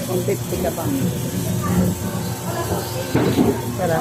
Kung 50 ka pa. Tara.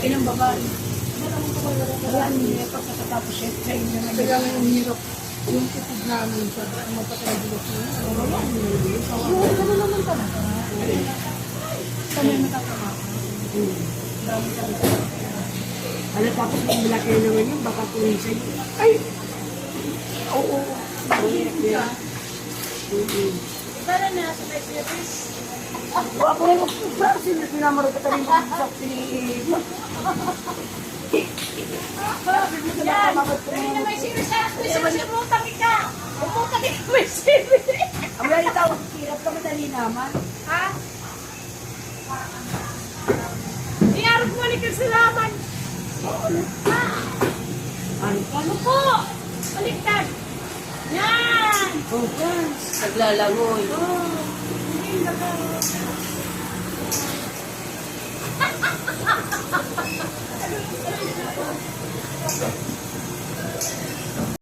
Ilang babae. Alam niya pagkatapos siya sa inyo na biglang yung hirap yung tipid namin sa mapatagilot niya. Ano naman talaga? Kami matatama. Dami kami sa ano tapos kung malaki naman yun, baka tuloy sa inyo. Ay! Oo. Mahirap niya. Para na sa Pesiapis. Ako rin mag-subra. Sinamaroon ka rin sa Pilipa. Yan! Pwede na may siri sa umutang ka! Umutang ka may siri! Ang mga itaw, hirap ka madali naman. Ha? Iarap mo ni kasalaman! Ha? Ano po? Baliktad! Yan! Naglalangoy. Hindi na ka.